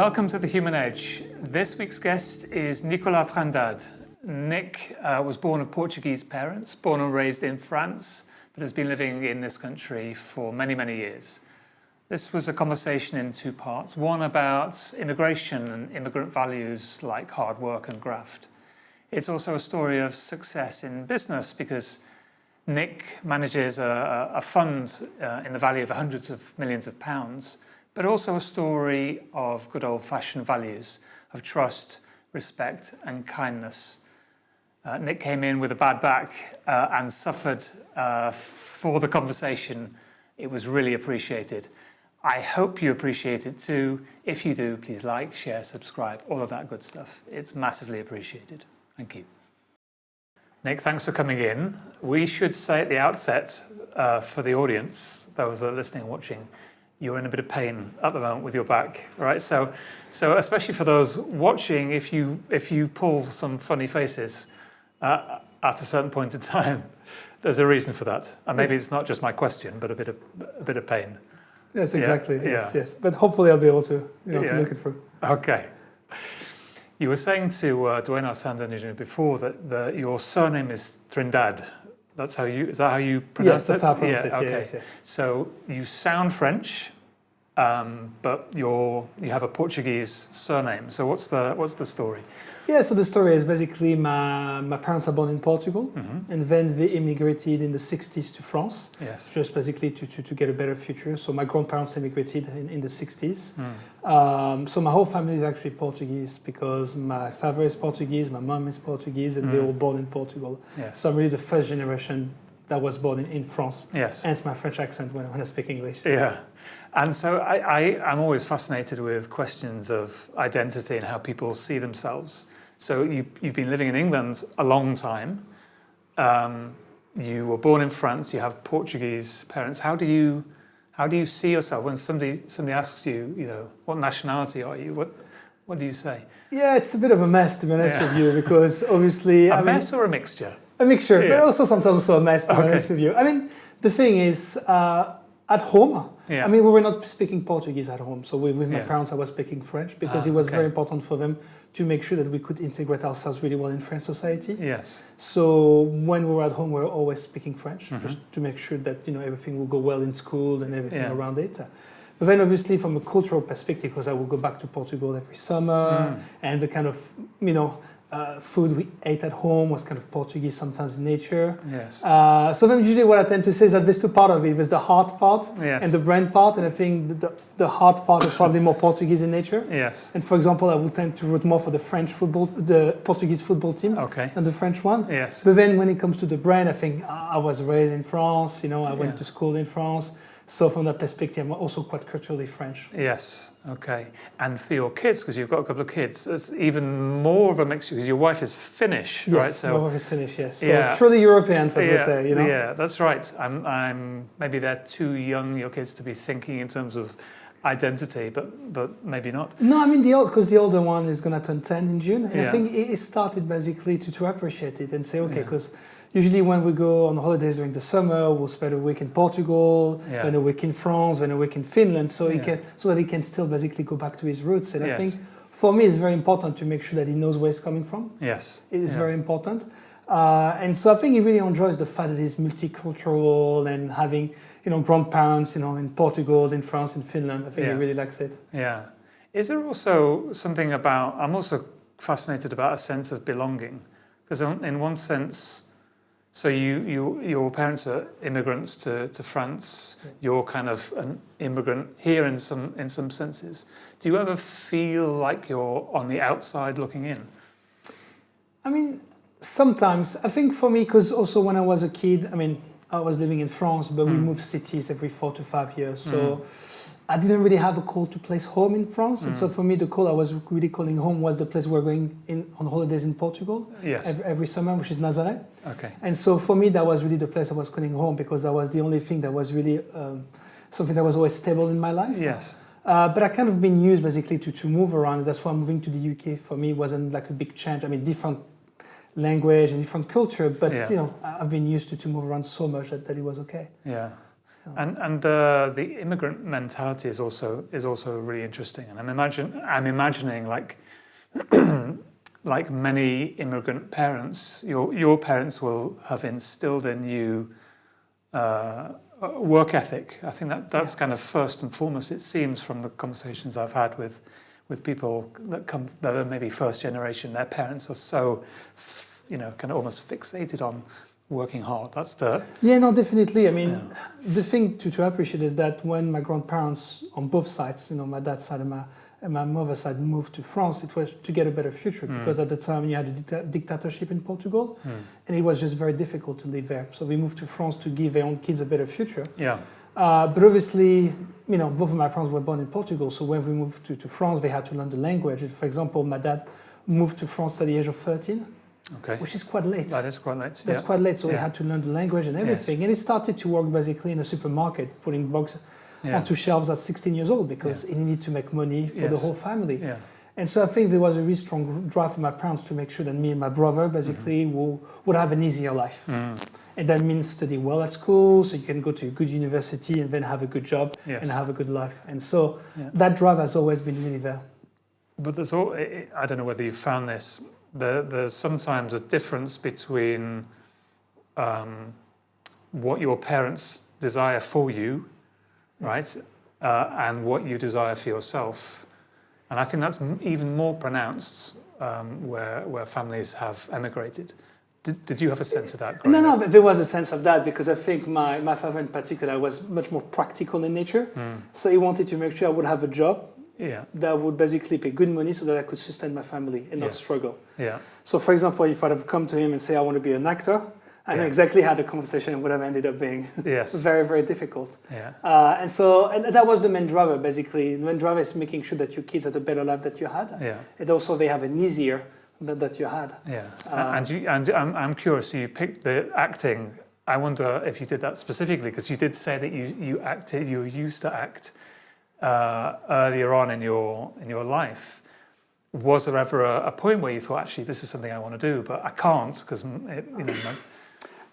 Welcome to The Human Edge. This week's guest is Nicolas Trindade. Nick was born of Portuguese parents, born and raised in France, but has been living in this country for many, many years. This was a conversation in two parts. One about immigration and immigrant values like hard work and graft. It's also a story of success in business because Nick manages a fund in the value of hundreds of millions of pounds, but also a story of good old-fashioned values of trust, respect and kindness. Nick came in with a bad back and suffered for the conversation. It was really appreciated. I hope you appreciate it too. If you do, please like, share, subscribe, all of that good stuff. It's massively appreciated. Thank you. Nick, thanks for coming in. We should say at the outset for the audience, those that are listening and watching, you're in a bit of pain at the moment with your back, right? So especially for those watching, if you pull some funny faces at a certain point in time, there's a reason for that. And maybe it's not just my question, but a bit of pain. Yes, exactly. Yeah. Yes. But hopefully I'll be able to, to look it through. Okay. You were saying to Dwayne, our sound engineer, before that your surname is Trindade. Is that how you pronounce it? Yes, that's how I pronounce it. Okay. Yes. So you sound French, but you have a Portuguese surname. So what's the story? Yeah, so the story is basically my parents are born in Portugal, and then they immigrated in the 60s to France, just basically to get a better future. So my grandparents immigrated in the 60s. So my whole family is actually Portuguese because my father is Portuguese, my mom is Portuguese, and they were born in Portugal. Yes. So I'm really the first generation that was born in France. Yes. Hence my French accent when I speak English. Yeah. And so I'm always fascinated with questions of identity and how people see themselves. So you've been living in England a long time. You were born in France. You have Portuguese parents. How do you see yourself when somebody asks you, what nationality are you? What do you say? Yeah, it's a bit of a mess, to be honest with you, because obviously a mess or a mixture? A mixture, but also sometimes also a mess, to be honest with you. I mean, the thing is, at home, I mean, we were not speaking Portuguese at home. So with my parents, I was speaking French because it was very important for them to make sure that we could integrate ourselves really well in French society. Yes. So when we were at home, we were always speaking French, just to make sure that everything will go well in school and everything around it. But then obviously from a cultural perspective, because I will go back to Portugal every summer, and the kind of, food we ate at home was kind of Portuguese sometimes in nature. Yes. So then usually what I tend to say is that there's two parts of it. There's the hard part and the brain part, and I think the hard part is probably more Portuguese in nature. Yes. And for example, I would tend to root more for the Portuguese football team than the French one. Yes. But then when it comes to the brain, I think I was raised in France, I went to school in France. So from that perspective, I'm also quite culturally French. Yes, okay. And for your kids, because you've got a couple of kids, it's even more of a mixture because your wife is Finnish, right? Yes, my wife is Finnish, yes. So truly Europeans, as we say, Yeah, that's right. I'm maybe they're too young, your kids, to be thinking in terms of identity, but maybe not. No, I mean, because the older one is going to turn 10 in June. And I think it started basically to appreciate it and say, because usually when we go on holidays during the summer, we'll spend a week in Portugal, then a week in France, then a week in Finland, so that he can still basically go back to his roots. And I think for me it's very important to make sure that he knows where he's coming from. Yes. It is very important. And so I think he really enjoys the fact that he's multicultural and having, grandparents, in Portugal, in France, in Finland. I think he really likes it. Yeah. Is there also something about, I'm also fascinated about a sense of belonging, because in one sense, so your parents are immigrants to France. You're kind of an immigrant here in some senses. Do you ever feel like you're on the outside looking in? I mean, sometimes. I think for me, because also when I was a kid, I mean, I was living in France, but we moved cities every 4 to 5 years. So I didn't really have a call to place home in France. And so for me, the call I was really calling home was the place we're going on holidays in Portugal every summer, which is Nazaré. Okay. And so for me, that was really the place I was calling home because that was the only thing that was really something that was always stable in my life. Yes. But I kind of been used basically to move around. That's why moving to the UK for me wasn't like a big change. I mean, different language and different culture, but I've been used to move around so much that it was okay. Yeah. And the immigrant mentality is also really interesting. And I'm imagining like like many immigrant parents, your parents will have instilled in you work ethic. I think that's kind of first and foremost. It seems from the conversations I've had with people that are maybe first generation, their parents are so, kind of almost fixated on working hard. That's the... Yeah, no, definitely. I mean, the thing to appreciate is that when my grandparents on both sides, my dad's side and my mother's side moved to France, it was to get a better future because at the time you had a dictatorship in Portugal and it was just very difficult to live there. So we moved to France to give their own kids a better future. Yeah. But obviously, both of my parents were born in Portugal. So when we moved to France, they had to learn the language. For example, my dad moved to France at the age of 13. Okay. Which is quite late. That is quite late. That's quite late, so he had to learn the language and everything. Yes. And he started to work basically in a supermarket, putting boxes onto shelves at 16 years old because he needed to make money for the whole family. Yeah. And so I think there was a really strong drive from my parents to make sure that me and my brother basically would have an easier life. And that means study well at school, so you can go to a good university and then have a good job and have a good life. And so that drive has always been really there. But there's I don't know whether you've found this, there's sometimes a difference between what your parents desire for you, right, and what you desire for yourself. And I think that's even more pronounced where families have emigrated. Did you have a sense of that? No, there was a sense of that because I think my father in particular was much more practical in nature. So he wanted to make sure I would have a job that would basically pay good money so that I could sustain my family and not struggle. Yeah. So for example, if I'd have come to him and say I want to be an actor, I know exactly how the conversation would have ended up being. Very, very difficult. Yeah. And that was the main driver, basically. The main driver is making sure that your kids had a better life that you had. Yeah. And also they have an easier that you had. Yeah. And I'm curious, so you picked the acting. I wonder if you did that specifically, because you did say that you used to act earlier on in your life. Was there ever a point where you thought, actually, this is something I want to do, but I can't because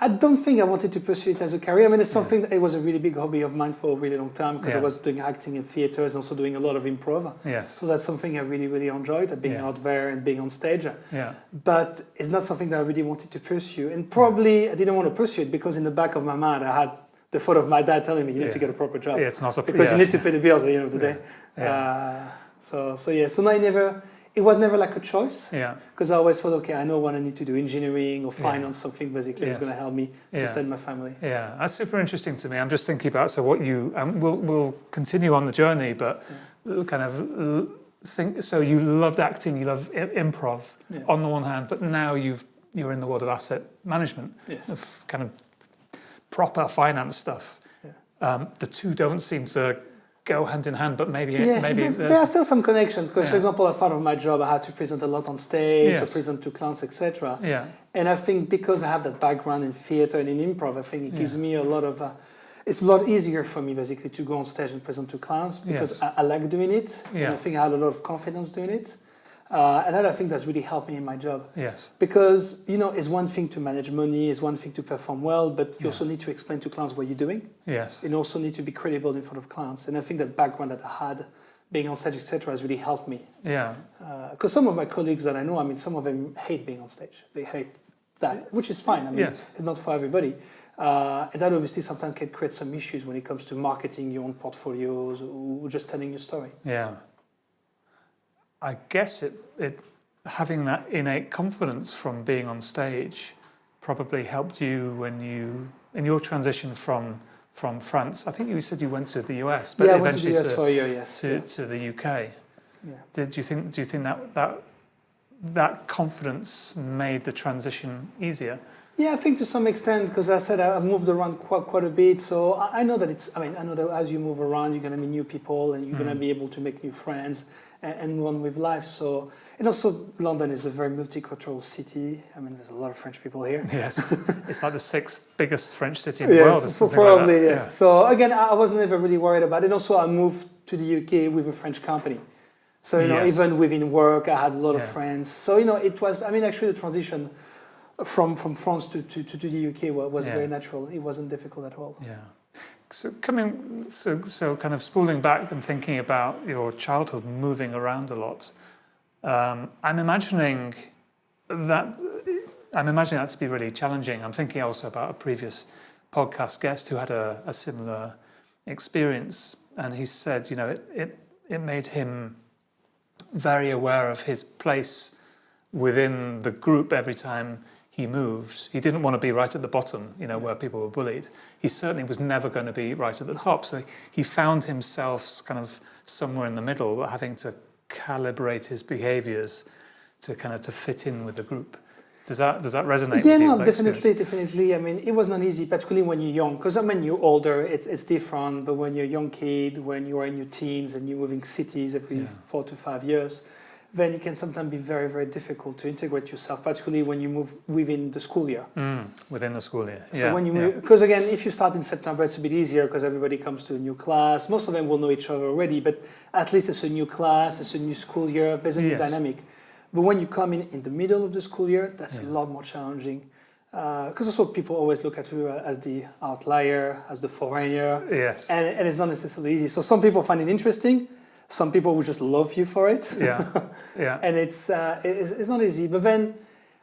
I don't think I wanted to pursue it as a career. I mean, it's something that it was a really big hobby of mine for a really long time because I was doing acting in theaters and also doing a lot of improv. Yes. So that's something I really, really enjoyed, being out there and being on stage. Yeah. But it's not something that I really wanted to pursue. And probably I didn't want to pursue it because in the back of my mind, I had the thought of my dad telling me, you need to get a proper job. Yeah, it's not because you need to pay the bills at the end of the day. So it was never like a choice. Yeah. Because I always thought, okay, I know what I need to do, engineering or finance, something basically is going to help me sustain my family. Yeah, that's super interesting to me. I'm just thinking about, so what you, we'll continue on the journey, but kind of think, so you loved acting, you love improv on the one hand, but now you're in the world of asset management, of kind of proper finance stuff. Yeah. The two don't seem to go hand in hand, but maybe there are still some connections because, for example, a part of my job, I had to present a lot on stage, or present to clients, etc. Yeah. And I think because I have that background in theater and in improv, I think it gives me a lot of. It's a lot easier for me basically to go on stage and present to clients because I like doing it. Yeah. And I think I had a lot of confidence doing it. And that I think that's really helped me in my job. Yes. Because, it's one thing to manage money, it's one thing to perform well, but you also need to explain to clients what you're doing. Yes. You also need to be credible in front of clients. And I think that background that I had, being on stage, etc., has really helped me. Yeah. Because some of my colleagues that I know, some of them hate being on stage. They hate that, which is fine. It's not for everybody. And that obviously sometimes can create some issues when it comes to marketing your own portfolios or just telling your story. Yeah. I guess it having that innate confidence from being on stage probably helped you in your transition from France. I think you said you went to the US, but eventually I went to the US for a year, to the UK. Yeah. Do you think that confidence made the transition easier? Yeah, I think to some extent, because I said I've moved around quite a bit, so I know that I know that as you move around, you're going to meet new people and you're going to be able to make new friends and move on with life. So, and also London is a very multicultural city. There's a lot of French people here. Yes, it's like the 6th biggest French city in the world. Probably, like yes. Yeah. So again, I was never really worried about it. And also I moved to the UK with a French company. So, even within work, I had a lot of friends. So, it was, actually the transition from France to the UK was very natural. It wasn't difficult at all. Yeah. So kind of spooling back and thinking about your childhood moving around a lot. I'm imagining that to be really challenging. I'm thinking also about a previous podcast guest who had a similar experience, and he said, it made him very aware of his place within the group every time he moved. He didn't want to be right at the bottom, where people were bullied. He certainly was never going to be right at the top. So he found himself kind of somewhere in the middle, having to calibrate his behaviors to fit in with the group. Does that resonate with you? Yeah, no, definitely. I mean, it was not easy, particularly when you're young, because when you're older, it's different. But when you're a young kid, when you are in your teens and you're moving cities every 4 to 5 years, then it can sometimes be very, very difficult to integrate yourself, particularly when you move within the school year. Within the school year. So when you move, because again, if you start in September, it's a bit easier because everybody comes to a new class. Most of them will know each other already, but at least it's a new class, it's a new school year, there's a new dynamic. But when you come in the middle of the school year, that's a lot more challenging. Because also people always look at you as the outlier, as the foreigner. Yes. And it's not necessarily easy. So some people find it interesting. Some people will just love you for it. And it's not easy. But then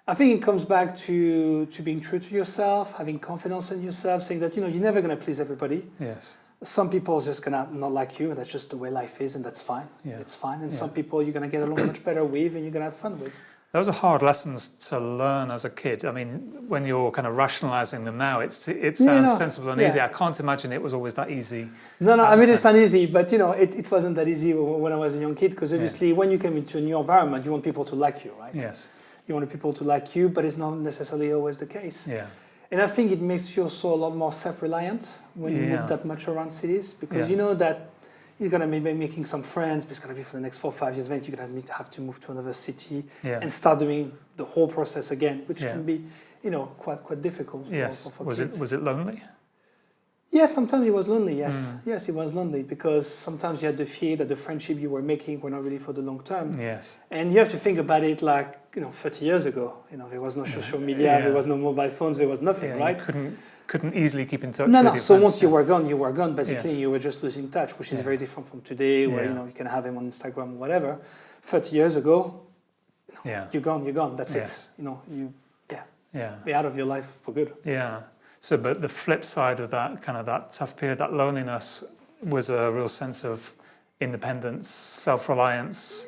I think it comes back to being true to yourself, having confidence in yourself, saying that, you're never going to please everybody. Yes. Some people are just going to not like you, and that's just the way life is, and that's fine. It's fine. And some people you're going to get along much better with, and you're going to have fun with. Those are hard lessons to learn as a kid. I mean, when you're kind of rationalizing them now, it sounds sensible and easy. I can't imagine it was always that easy. No, I mean, it's not easy, but it wasn't that easy when I was a young kid, because obviously when you come into a new environment, you want people to like you, right? Yes. You want people to like you, but it's not necessarily always the case. Yeah. And I think it makes you also a lot more self-reliant when you move that much around cities, because you know that you're going to be making some friends, but it's going to be for the next 4 or 5 years, then you're going to have to move to another city and start doing the whole process again, which can be, quite difficult for kids. Was it lonely? Yes, sometimes it was lonely, yes. Yes, it was lonely, because sometimes you had the fear that the friendship you were making were not really for the long term. Yes. And you have to think about it like, 30 years ago. There was no social media, there was no mobile phones, there was nothing, right? You couldn't easily keep in touch with your So friends. once you were gone, basically. You were just losing touch, which is very different from today, where you can have him on Instagram or whatever. 30 years ago, you're gone, that's it. You're out of your life for good. Yeah. So, but the flip side of that tough period, that loneliness, was a real sense of independence, self-reliance,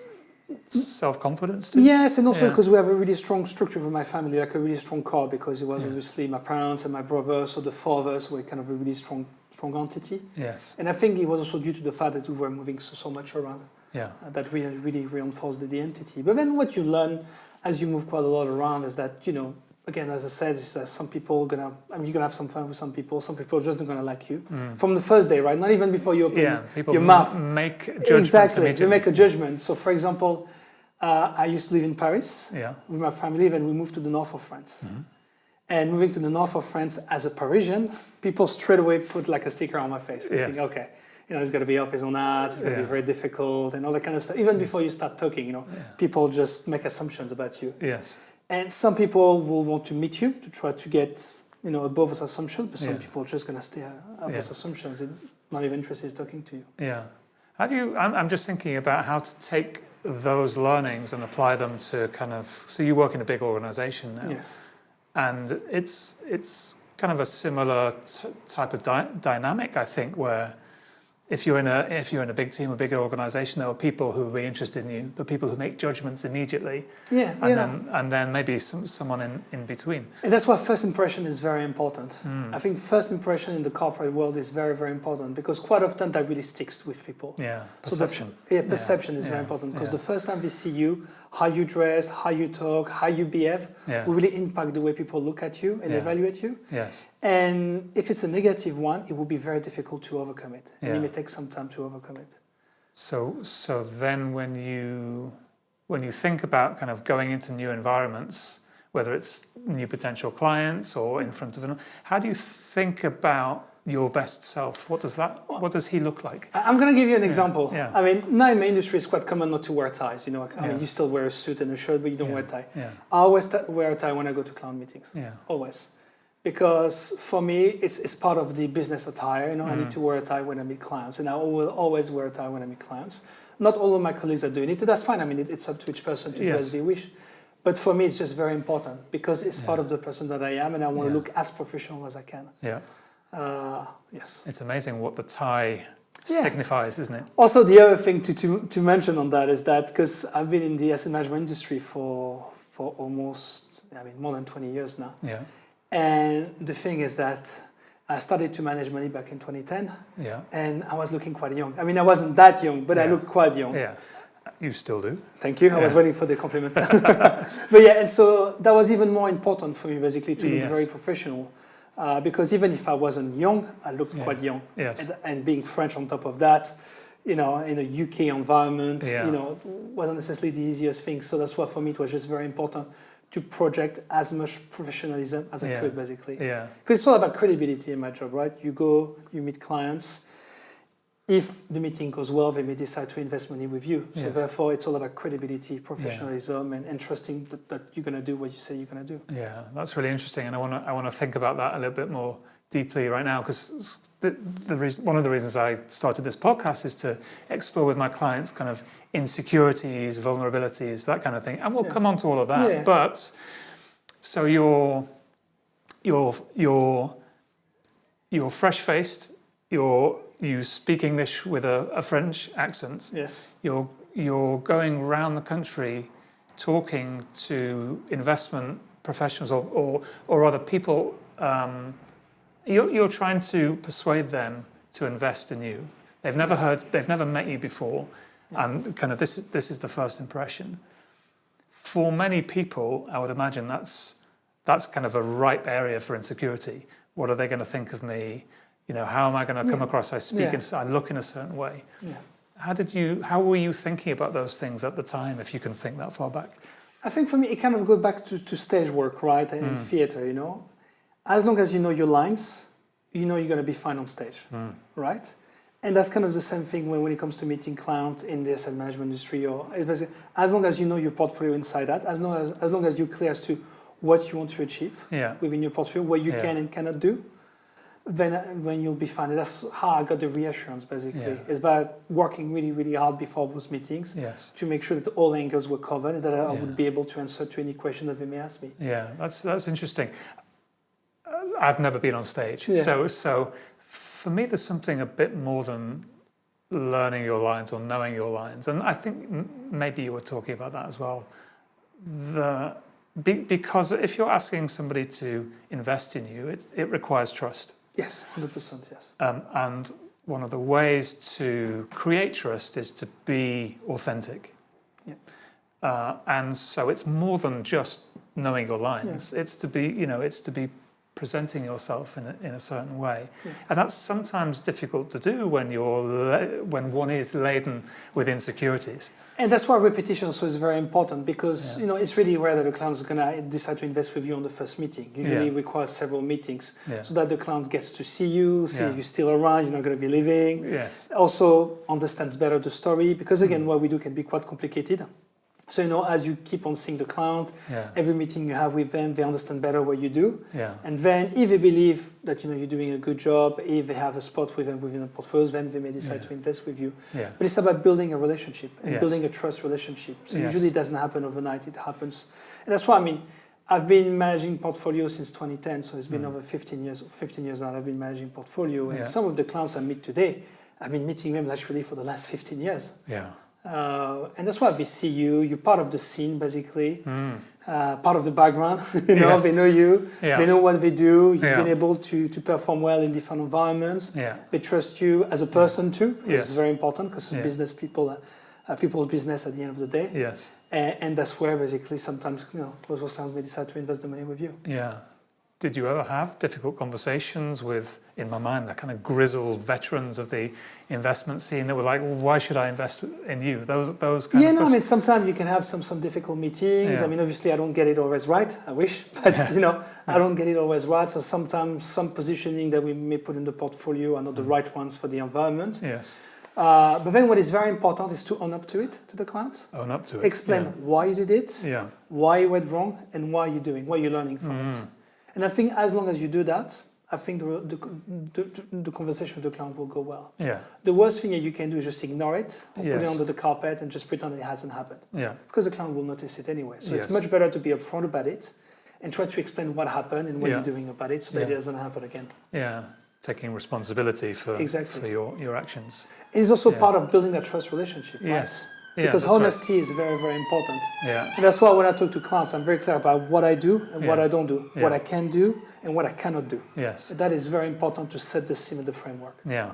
self-confidence too? Yes, and also because we have a really strong structure with my family, like a really strong core, because it was obviously my parents and my brother, so the four of us were kind of a really strong entity. Yes. And I think it was also due to the fact that we were moving so much around. That really reinforced the entity. But then what you learn as you move quite a lot around is that, again, as I said, is that some people you're gonna have some fun with some people are just not gonna like you from the first day, right? Not even before you open your mouth. Make judgments. Exactly, you make a judgment. So, for example, I used to live in Paris with my family, then we moved to the north of France. And moving to the north of France as a Parisian, people straight away put like a sticker on my face. They think, okay, it's going to be up his own ass, it's going to be very difficult, and all that kind of stuff. Even before you start talking, people just make assumptions about you. Yes. And some people will want to meet you to try to get, above those assumptions, but some people are just going to stay above those assumptions and not even interested in talking to you. Yeah. I'm just thinking about how to take those learnings and apply them to so you work in a big organization now. Yes. And it's kind of a similar type of dynamic, I think, where if you're in a big team, a big organization, there are people who will be interested in you, the people who make judgments immediately, and then maybe someone in between. And that's why first impression is very important. I think first impression in the corporate world is very, very important, because quite often that really sticks with people. Yeah, perception. Perception is very important, because the first time they see you, how you dress, how you talk, how you behave, will really impact the way people look at you and evaluate you. Yes. And if it's a negative one, it will be very difficult to overcome it. And it may take some time to overcome it. So then when you think about kind of going into new environments, whether it's new potential clients or in front of how do you think about your best self? What does he look like? I'm going to give you an example. Yeah. I mean, now in my industry, it's quite common not to wear ties. I mean, you still wear a suit and a shirt, but you don't wear a tie. Yeah. I always wear a tie when I go to client meetings. Yeah. Always. because for me, it's part of the business attire. I need to wear a tie when I meet clients, and I will always wear a tie when I meet clients. Not all of my colleagues are doing it. That's fine. I mean, it's up to each person to do as they wish. But for me, it's just very important because it's part of the person that I am, and I want to look as professional as I can. Yeah. Yes. It's amazing what the tie signifies, isn't it? Also, the other thing to mention on that is that because I've been in the asset management industry for almost, more than 20 years now. Yeah. And the thing is that I started to manage money back in 2010. Yeah. And I was looking quite young. I mean, I wasn't that young, but I looked quite young. Yeah. You still do. Thank you. I was waiting for the compliment. But yeah, and so that was even more important for me, basically, to look very professional. Because even if I wasn't young, I looked quite young. Yes. And being French on top of that, in a UK environment, wasn't necessarily the easiest thing. So that's why for me it was just very important to project as much professionalism as I could, basically. Yeah. Because it's all about credibility in my job, right? You go, you meet clients. If the meeting goes well, they may decide to invest money with you. So therefore, it's all about credibility, professionalism, and trusting that you're going to do what you say you're going to do. Yeah, that's really interesting, and I want to think about that a little bit more deeply right now, because one of the reasons I started this podcast is to explore with my clients kind of insecurities, vulnerabilities, that kind of thing, and we'll come on to all of that. Yeah. But so you're fresh-faced, you speak English with a French accent. Yes. You're going around the country talking to investment professionals or other people. You're trying to persuade them to invest in you. They've never met you before, and kind of this is the first impression. For many people, I would imagine that's kind of a ripe area for insecurity. What are they going to think of me? How am I going to come across? I speak and I look in a certain way. Yeah. How were you thinking about those things at the time, if you can think that far back? I think for me, it kind of goes back to stage work, right? And theater, As long as you know your lines, you're going to be fine on stage, right? And that's kind of the same thing when it comes to meeting clients in the asset management industry. As long as you know your portfolio inside out, as long as you're clear as to what you want to achieve within your portfolio, what you can and cannot do, then when you'll be fine. That's how I got the reassurance, basically. Yeah. It's about working really, really hard before those meetings to make sure that all angles were covered and that I would be able to answer to any question that they may ask me. Yeah, that's interesting. I've never been on stage. So for me, there's something a bit more than learning your lines or knowing your lines. And I think maybe you were talking about that as well. Because if you're asking somebody to invest in you, it requires trust. Yes, 100%, yes. And one of the ways to create trust is to be authentic. Yeah. And so it's more than just knowing your lines. Yeah. It's to be presenting yourself in a certain way. Yeah. And that's sometimes difficult to do when one is laden with insecurities. And that's why repetition also is very important because it's really rare that the client is going to decide to invest with you on the first meeting. Usually it requires several meetings so that the client gets to see you, you're still around, you're not going to be leaving. Yes. Also understands better the story because again, what we do can be quite complicated. So, as you keep on seeing the client, every meeting you have with them, they understand better what you do. Yeah. And then if they believe that, you're doing a good job, if they have a spot with them within the portfolios, then they may decide to invest with you. Yeah. But it's about building a relationship and building a trust relationship. So usually it doesn't happen overnight, it happens. And that's why, I've been managing portfolios since 2010, so it's been over 15 years. 15 years now I've been managing portfolio. And some of the clients I meet today, I've been meeting them actually for the last 15 years. Yeah. And that's why they see you. You're part of the scene, basically. Part of the background. They know you. Yeah. They know what they do. You've been able to perform well in different environments. Yeah. They trust you as a person too. Yes. It's very important because business people are people's business at the end of the day. Yes. And that's where basically sometimes those clients may decide to invest the money with you. Yeah. Did you ever have difficult conversations with, in my mind, the kind of grizzled veterans of the investment scene that were like, well, why should I invest in you? Those kind of questions? Sometimes you can have some difficult meetings. Yeah. Obviously I don't get it always right. I wish, but I don't get it always right. So sometimes some positioning that we may put in the portfolio are not the right ones for the environment. Yes. But then what is very important is to own up to it, to the clients. Own up to it. Explain why you did it, why you went wrong, and why you're doing, what you're learning from it. And I think as long as you do that, I think the conversation with the client will go well. Yeah. The worst thing that you can do is just ignore it, or put it Yes. under the carpet and just pretend it hasn't happened. Yeah. Because the client will notice it anyway. So Yes. it's much better to be upfront about it and try to explain what happened and what Yeah. you're doing about it so that Yeah. it doesn't happen again. Yeah. Taking responsibility for Exactly. your actions. It's also Yeah. part of building a trust relationship. Right? Yes. Yeah, Because that's right. honesty is very, very important. Yeah. And that's why when I talk to clients, I'm very clear about what I do and what Yeah. I don't do, Yeah. what I can do and what I cannot do. Yes. That is very important to set the scene of the framework. Yeah.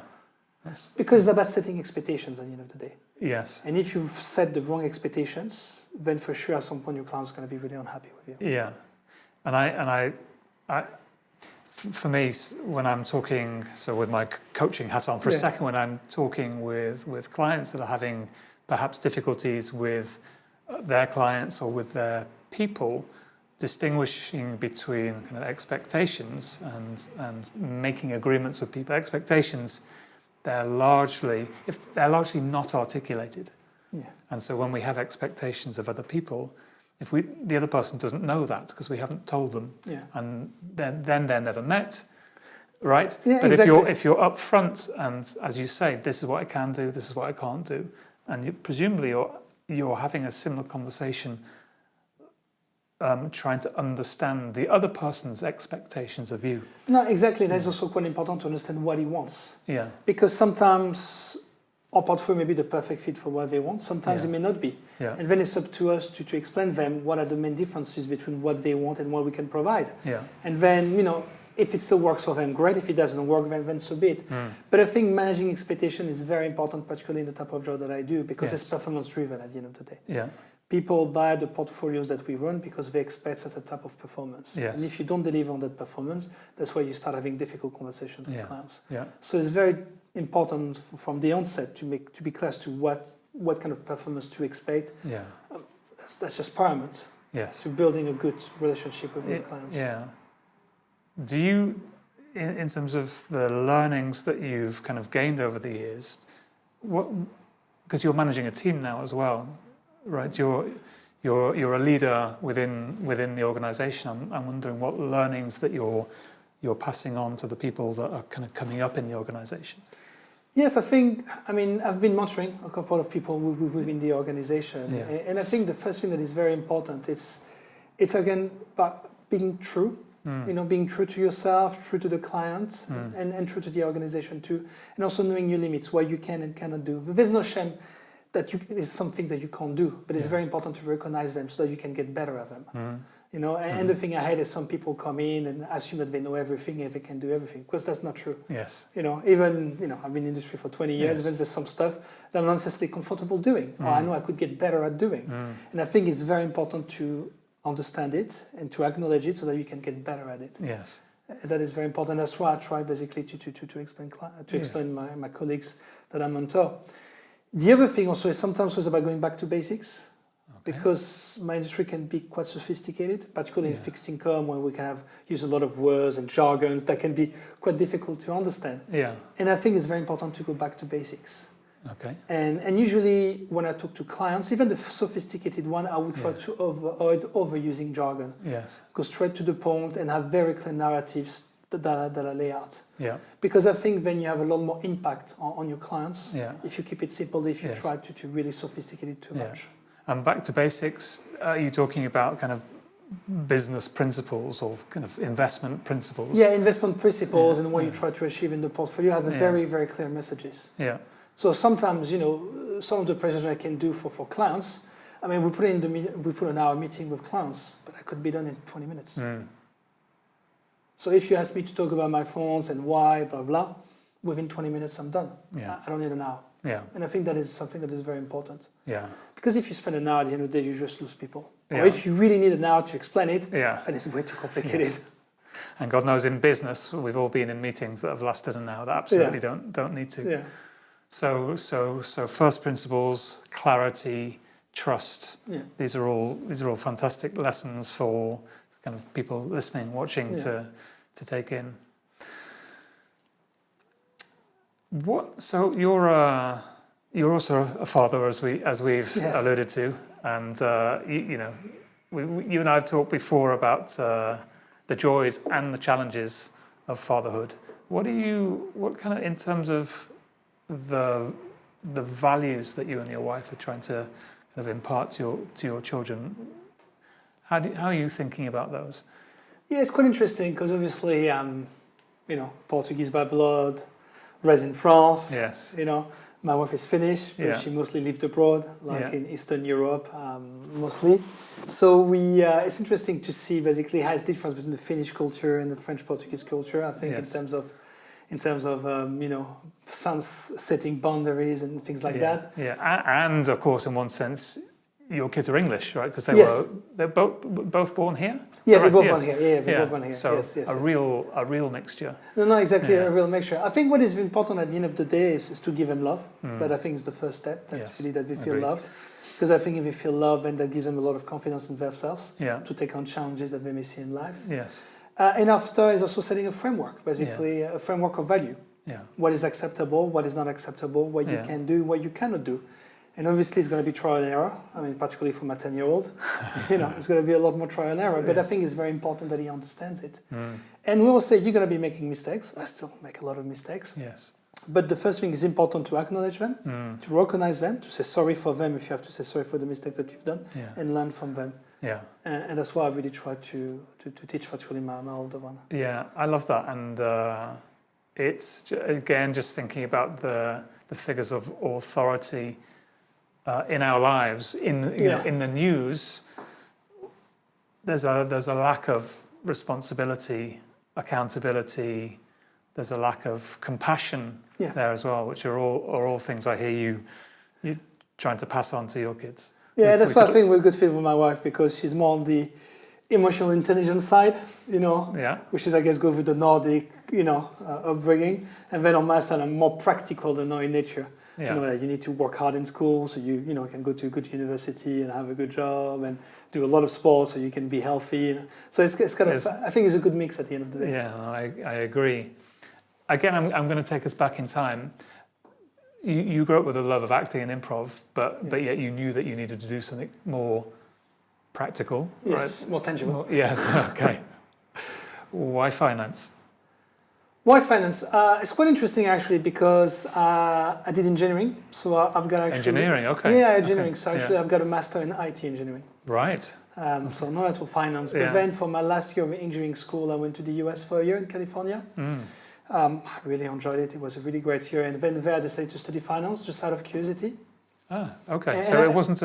That's, Because it's about setting expectations at the end of the day. yes. And if you've set the wrong expectations, then for sure at some point your client's going to be really unhappy with you. Yeah. And I for me, when I'm talking, so with my coaching hat on for a Yeah. second, when I'm talking with clients that are having perhaps difficulties with their clients or with their people, distinguishing between kind of expectations and making agreements with people. Expectations, they're largely not articulated. Yeah. And so when we have expectations of other people, if the other person doesn't know that because we haven't told them, Yeah. and then they're never met, right? Yeah, but exactly. if you're upfront and, as you say, this is what I can do, this is what I can't do, and presumably you're having a similar conversation, trying to understand the other person's expectations of you. No, exactly. That's also quite important to understand what he wants. Yeah. Because sometimes our portfolio may be the perfect fit for what they want. Sometimes Yeah. it may not be. Yeah. And then it's up to us to explain them what are the main differences between what they want and what we can provide. Yeah. And then, if it still works for them, great. If it doesn't work, then so be it. Mm. But I think managing expectation is very important, particularly in the type of job that I do, because Yes. it's performance driven at the end of the day. Yeah. People buy the portfolios that we run because they expect certain type of performance. Yes. And if you don't deliver on that performance, that's why you start having difficult conversations with Yeah. clients. Yeah. So it's very important from the onset to be clear as to what kind of performance to expect. Yeah. That's just paramount Yes. to building a good relationship with your clients. Yeah. Do you, in terms of the learnings that you've kind of gained over the years, because you're managing a team now as well, right? You're a leader within the organisation. I'm wondering what learnings that you're passing on to the people that are kind of coming up in the organisation. Yes, I've been mentoring a couple of people within the organization. Yeah. And I think the first thing that is very important, it's again about being true. Being true to yourself, true to the client, and true to the organization too. And also knowing your limits, what you can and cannot do. There's no shame that there's some things that you can't do, but it's very important to recognize them so that you can get better at them. And the thing I hate is some people come in and assume that they know everything and they can do everything, because that's not true. Yes. I've been in the industry for 20 years, Yes. and there's some stuff that I'm not necessarily comfortable doing, or I know I could get better at doing. And I think it's very important to understand it and to acknowledge it so that you can get better at it. Yes. That is very important. That's why I try basically to explain my colleagues that I mentor. The other thing also is sometimes it's about going back to basics, because my industry can be quite sophisticated, particularly in fixed income, when we can use a lot of words and jargons that can be quite difficult to understand. Yeah. And I think it's very important to go back to basics. Okay. And usually when I talk to clients, even the sophisticated one, I would try to avoid overusing jargon. Yes. Go straight to the point and have very clear narratives that I lay out. Yeah. Because I think then you have a lot more impact on your clients if you keep it simple, if you Yes. try to really sophisticate it too much. And back to basics, are you talking about kind of business principles or kind of investment principles? Yeah, investment principles and what you try to achieve in the portfolio have a very, very clear messages. Yeah. So sometimes, some of the presentations I can do for clients, we put an hour meeting with clients, but I could be done in 20 minutes. So if you ask me to talk about my funds and why, blah, blah, within 20 minutes I'm done. Yeah. I don't need an hour. Yeah. And I think that is something that is very important. Yeah. Because if you spend an hour at the end of the day, you just lose people. Yeah. Or if you really need an hour to explain it, Yeah. then it's way too complicated. Yes. And God knows in business, we've all been in meetings that have lasted an hour that absolutely don't need to. Yeah. So first principles, clarity, trust. Yeah. These are all fantastic lessons for kind of people listening, watching to take in. So you're also a father, as we've alluded to, and you and I have talked before about the joys and the challenges of fatherhood. What kind of, in terms of the values that you and your wife are trying to kind of impart to your children, how are you thinking about those? Yeah, it's quite interesting because obviously, Portuguese by blood, raised in France. Yes. My wife is Finnish, but she mostly lived abroad, in Eastern Europe, mostly. So it's interesting to see basically how it's different between the Finnish culture and the French-Portuguese culture. I think in terms of setting boundaries and things like that. Yeah, and of course, in one sense, your kids are English, right? Because they're both born here. Yeah, they're both born here. Yeah, they're both born here. So a real mixture. No, exactly, a real mixture. I think what is important at the end of the day is to give them love. That I think is the first step. That's really that they feel loved. Because I think if they feel love, then that gives them a lot of confidence in themselves to take on challenges that they may see in life. Yes. And after is also setting a framework, basically a framework of value. Yeah. What is acceptable, what is not acceptable, what you can do, what you cannot do. And obviously it's going to be trial and error. I mean, particularly for my 10-year-old, it's going to be a lot more trial and error. But I think it's very important that he understands it. And we will say, you're going to be making mistakes. I still make a lot of mistakes. Yes. But the first thing is important to acknowledge them, to recognize them, to say sorry for them if you have to say sorry for the mistake that you've done, and learn from them. Yeah. And that's why I really try to teach particularly my older one. Yeah, I love that. And it's, again, just thinking about the figures of authority in our lives, in the news, there's a lack of responsibility, accountability. There's a lack of compassion there as well, which are all things I hear you trying to pass on to your kids. Yeah, that's why I think we're a good fit with my wife, because she's more on the emotional intelligence side, which is, I guess, go with the Nordic, upbringing, and then on my side, I'm more practical than in nature. That you need to work hard in school, so you can go to a good university and have a good job and do a lot of sports, so you can be healthy. So it's kind of, I think it's a good mix at the end of the day. Yeah, I agree. Again, I'm going to take us back in time. You grew up with a love of acting and improv, but yet you knew that you needed to do something more practical, yes, right? More tangible. Okay. Why finance? Why finance? It's quite interesting actually, because I did engineering, so I've got actually engineering. Okay. Yeah, engineering. Okay. So actually, I've got a master in IT engineering. Right. So not at all finance. But then for my last year of engineering school, I went to the US for a year in California. I really enjoyed it. It was a really great year. And then there I decided to study finance, just out of curiosity. Okay. So it wasn't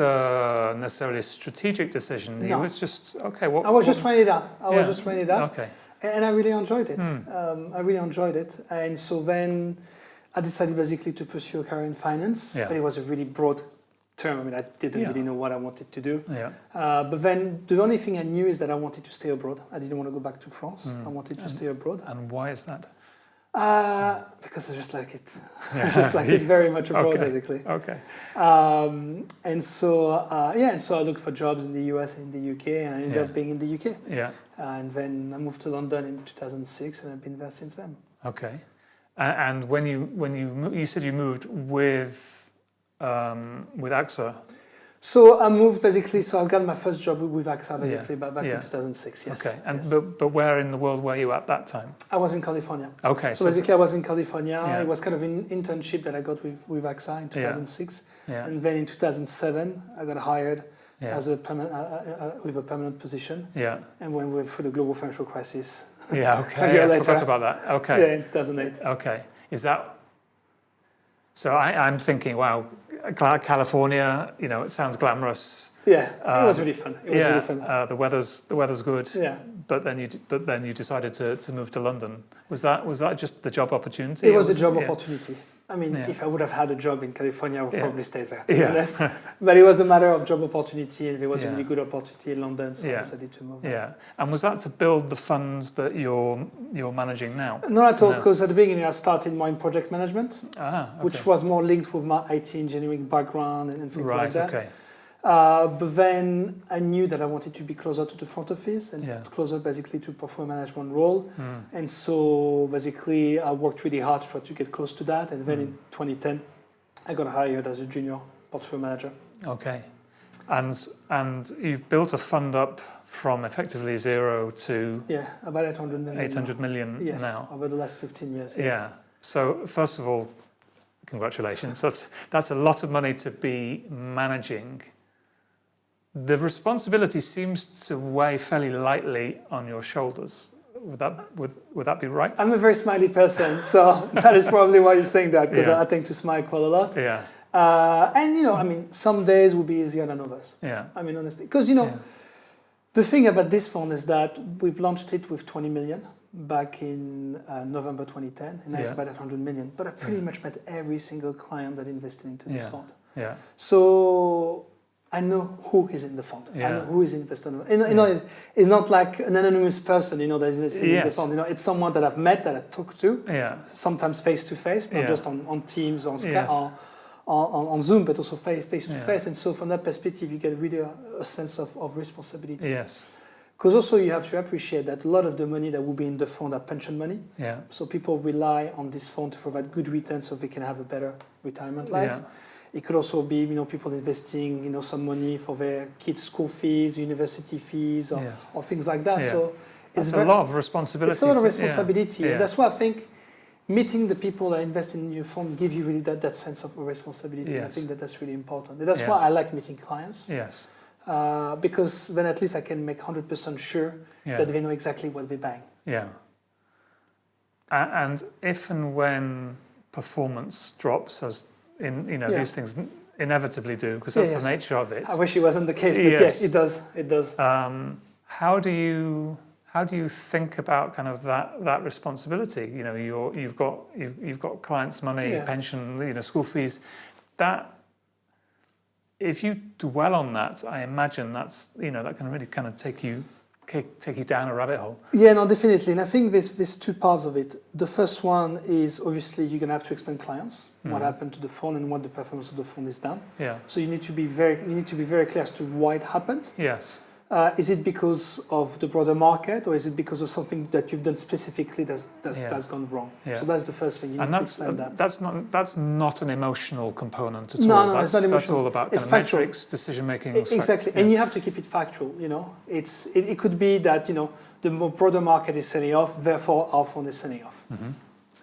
necessarily a strategic decision. No. It was just, okay. I was just trying it out. Okay. And I really enjoyed it. And so then I decided basically to pursue a career in finance. But it was a really broad term. I mean, I didn't really know what I wanted to do. But then the only thing I knew is that I wanted to stay abroad. I didn't want to go back to France. I wanted to stay abroad. And why is that? Because I just like it. I just like it very much abroad, basically. Okay. And so I looked for jobs in the US and in the UK, and I ended up being in the UK. Yeah. And then I moved to London in 2006, and I've been there since then. Okay. And when you said you moved with AXA. So I moved basically. So I got my first job with AXA basically back in 2006. Yes. Okay. And but where in the world were you at that time? I was in California. Okay. So basically, I was in California. It was kind of an internship that I got with AXA in 2006, and then in 2007 I got hired as a with a permanent position. Yeah. And when we went through the global financial crisis. Yeah. Okay. I forgot about that. Okay. Yeah, in 2008. Okay. Is that? So I'm thinking, wow. California, it sounds glamorous. Yeah, it was really fun. It was really fun. The weather's good. Yeah. But then you decided to move to London. Was that just the job opportunity? It was a job opportunity. I mean, if I would have had a job in California, I would probably stay there, to be honest. But it was a matter of job opportunity, and there was a really good opportunity in London, so I decided to move there. Yeah. And was that to build the funds that you're managing now? Not at all, because at the beginning I started more in project management, which was more linked with my IT engineering background and things like that. Okay. But then I knew that I wanted to be closer to the front office and closer basically to portfolio management role. And so basically I worked really hard to try to get close to that. And then in 2010, I got hired as a junior portfolio manager. Okay. And you've built a fund up from effectively zero to about 800 million. 800 million yes, now. Over the last 15 years. Yes. Yeah. So first of all, congratulations. That's a lot of money to be managing. The responsibility seems to weigh fairly lightly on your shoulders. Would that be right? I'm a very smiley person, so that is probably why you're saying that, because Yeah. I tend to smile quite a lot. Yeah. And I mean, some days will be easier than others. Yeah. I mean, honestly, because the thing about this fund is that we've launched it with 20 million back in November 2010, and now it's about 800 million. But I pretty much met every single client that invested into this fund. Yeah. So I know who is in the fund. Yeah. I know who is invested. It's not like an anonymous person, that is invested in the fund. It's someone that I've met, that I talk to, sometimes face to face, not just on Teams, on Skype, on Zoom, but also face to face. And so from that perspective, you get really a sense of responsibility. Yes. Because also you have to appreciate that a lot of the money that will be in the fund are pension money. Yeah. So people rely on this fund to provide good returns so they can have a better retirement life. Yeah. It could also be, people investing, some money for their kids' school fees, university fees, or things like that. Yeah. So it's a lot of responsibility. It's a lot of responsibility. Yeah. And that's why I think meeting the people that invest in your fund gives you really that sense of responsibility. Yes. I think that's really important. And that's why I like meeting clients. Yes. Because then at least I can make 100% sure that they know exactly what they're buying. Yeah. And if and when performance drops, as in these things inevitably do, because that's the nature of it. I wish it wasn't the case, but it does. It does. How do you think about kind of that responsibility? You've got clients' money, pension, school fees. That if you dwell on that, I imagine that can really kind of take you down a rabbit hole. Yeah, no, definitely. And I think there's two parts of it. The first one is obviously you're gonna have to explain clients what happened to the fund and what the performance of the fund is done. Yeah. So you need to be very clear as to why it happened. Yes. Is it because of the broader market, or is it because of something that you've done specifically that's gone wrong? Yeah. So that's the first thing you need to explain that. That's not an emotional component at all. No, it's not emotional. That's all about kind of metrics, decision making. Exactly, and you have to keep it factual. It could be that the more broader market is selling off, therefore our fund is selling off. Mm-hmm.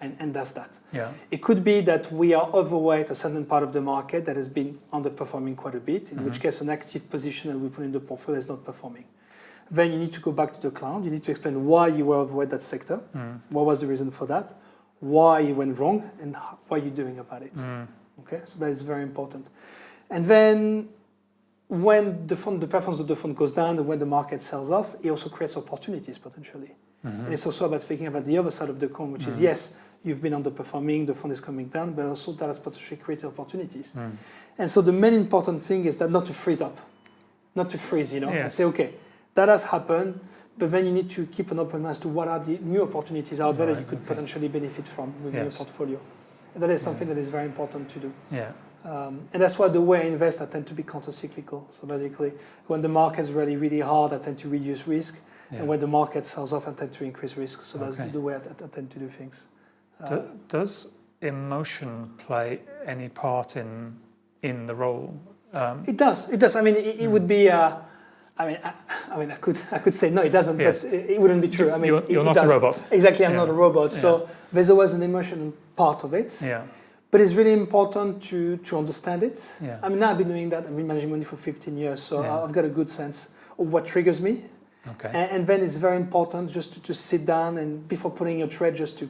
And that's that. Yeah. It could be that we are overweight a certain part of the market that has been underperforming quite a bit, in which case an active position that we put in the portfolio is not performing. Then you need to go back to the client. You need to explain why you were overweight that sector, what was the reason for that, why you went wrong, and what you're doing about it. Okay, so that is very important. And then when the performance of the fund goes down and when the market sells off, it also creates opportunities potentially. And it's also about thinking about the other side of the coin, which is, yes, you've been underperforming, the fund is coming down, but also that has potentially created opportunities. And so the main important thing is that not to freeze up, not to freeze, and say, okay, that has happened, but then you need to keep an open mind as to what are the new opportunities out there that you could potentially benefit from within your portfolio. And that is something that is very important to do. Yeah. And that's why the way I invest, I tend to be counter-cyclical. So basically, when the market's really, really hard, I tend to reduce risk. And when the market sells off, I tend to increase risk. So that's the way I tend to do things. Does emotion play any part in the role? It does. It does. I mean, it would be. I could say no, it doesn't, but it wouldn't be true. I mean, you're not a robot. Exactly, I'm not a robot. So there's always an emotional part of it. Yeah. But it's really important to understand it. Yeah. I mean, now I've been doing that. I've been managing money for 15 years, so I've got a good sense of what triggers me. Okay. And then it's very important just to sit down and before putting your trade, just to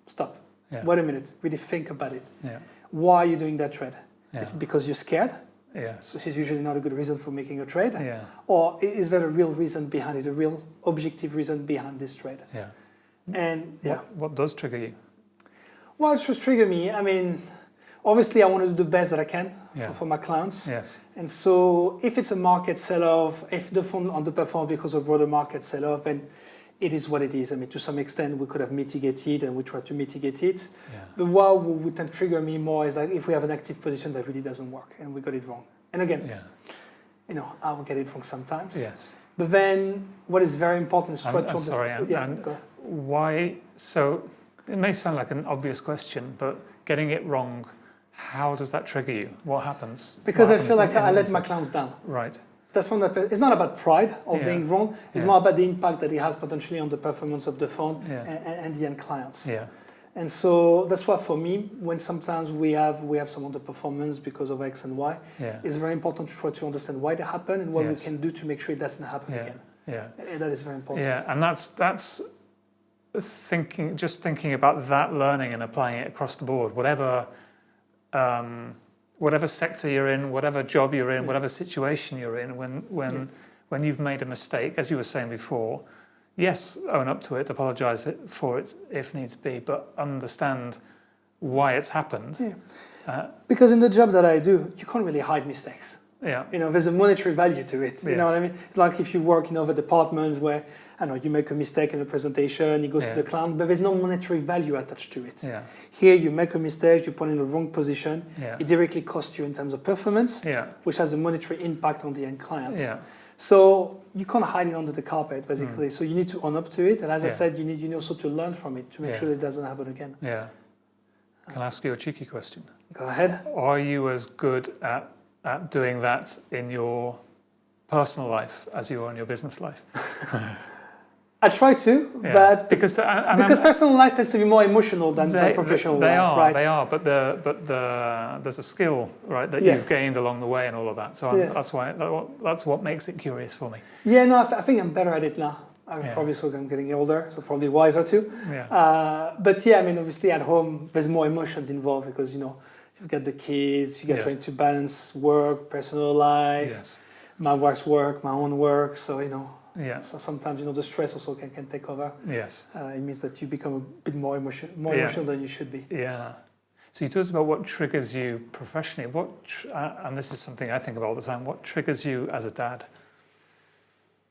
stop. Yeah. Wait a minute, really think about it. Yeah. Why are you doing that trade? Yeah. Is it because you're scared? Yes. Which is usually not a good reason for making a trade. Yeah. Or is there a real reason behind it, a real objective reason behind this trade? Yeah. And what does trigger you? Well, it just trigger me. I mean, obviously I want to do the best that I can for my clients. Yes. And so if it's a market sell-off, if the fund underperforms because of broader market sell-off, then it is what it is. I mean, to some extent, we could have mitigated and we try to mitigate it. Yeah. But what would then trigger me more is like if we have an active position that really doesn't work and we got it wrong. And again, I will get it wrong sometimes. Yes. But then what is very important is try to understand. Why? So it may sound like an obvious question, but getting it wrong, how does that trigger you? What happens? Because I feel like I let my clients down. Right. That's from it's not about pride of being wrong. It's more about the impact that it has potentially on the performance of the fund and the end clients. Yeah. And so that's why for me, when sometimes we have some underperformance because of X and Y, it's very important to try to understand why they happen and what we can do to make sure it doesn't happen again. Yeah. And that is very important. Yeah, and that's thinking about that learning and applying it across the board, whatever sector you're in, whatever job you're in, whatever situation you're in, when you've made a mistake, as you were saying before, yes, own up to it, apologise for it if needs be, but understand why it's happened. Yeah. Because in the job that I do, you can't really hide mistakes. Yeah. There's a monetary value to it. You know what I mean? It's like if you work in other departments where, I don't know, you make a mistake in a presentation, it goes to the client, but there's no monetary value attached to it. Yeah. Here, you make a mistake, you put in the wrong position, it directly costs you in terms of performance, which has a monetary impact on the end client. Yeah. So you can't hide it under the carpet, basically. So you need to own up to it, and as I said, you need also to learn from it to make sure that it doesn't happen again. Yeah. Can I ask you a cheeky question? Go ahead. Are you as good at doing that in your personal life as you are in your business life? I try to, but because personal life tends to be more emotional than professional life, right? They are, but there's a skill, right, that you've gained along the way and all of that. So that's what makes it curious for me. Yeah, no, I think I'm better at it now. Probably so I'm getting older, so probably wiser too. Yeah. But yeah, I mean, obviously at home there's more emotions involved because you've got the kids, you get trying to balance work, personal life, my wife's work, my own work, so so sometimes the stress also can take over. Yes. It means that you become a bit more emotional than you should be. Yeah. So you talked about what triggers you professionally. And this is something I think about all the time. What triggers you as a dad?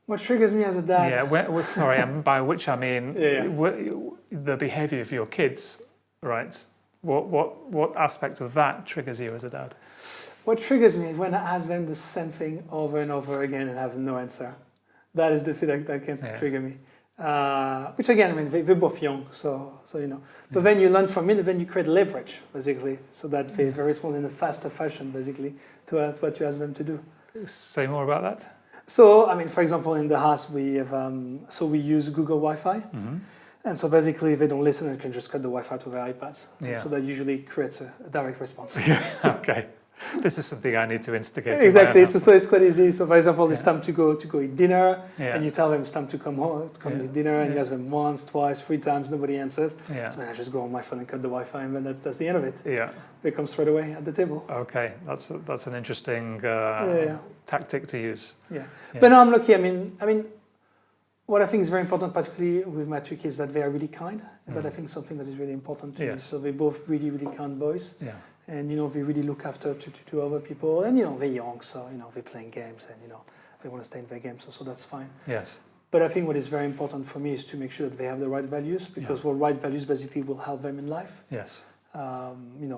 What triggers me as a dad? Yeah. Sorry, by which I mean the behaviour of your kids, right? What aspect of that triggers you as a dad? What triggers me is when I ask them the same thing over and over again and have no answer. That is the thing that can trigger me. Which again, I mean, they're both young, so But then you learn from it, and then you create leverage, basically, so that they respond in a faster fashion, basically, to what you ask them to do. Say more about that. So, I mean, for example, in the house we have, we use Google Wi-Fi. Mm-hmm. And so basically, if they don't listen, they can just cut the Wi-Fi to their iPads. Yeah. So that usually creates a direct response. Okay. This is something I need to instigate. Exactly. So it's quite easy. So for example, it's time to go eat dinner, and you tell them it's time to come home, eat dinner, and you ask them once, twice, 3 times, nobody answers. Yeah. So then I just go on my phone and cut the Wi-Fi, and then that's the end of it. Yeah. They come straight away at the table. Okay, that's an interesting tactic to use. Yeah. But no, I'm lucky. I mean, what I think is very important, particularly with my 2 kids, that they are really kind. And that I think is something that is really important to me. So they're both really, really kind boys. Yeah. And they really look after to other people, and they're young, so they're playing games, and they want to stay in their games, so that's fine. Yes. But I think what is very important for me is to make sure that they have the right values, because the right values basically will help them in life. Yes.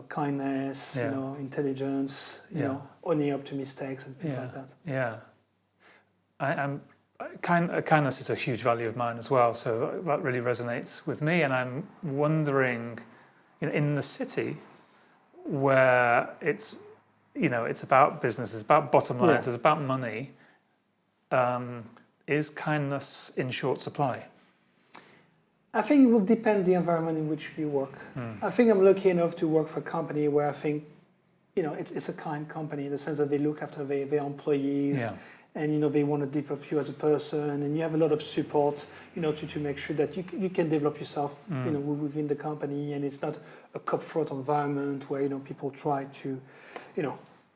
Kindness, intelligence, owning up to mistakes and things like that. Yeah. Kindness is a huge value of mine as well, so that really resonates with me. And I'm wondering, in the city, where it's about business, it's about bottom lines, it's about money, is kindness in short supply? I think it will depend the environment in which you work. I think I'm lucky enough to work for a company where I think it's a kind company in the sense that they look after their employees. Yeah. And they want to develop you as a person, and you have a lot of support, to make sure that you can develop yourself, within the company, and it's not a cutthroat environment where people try to,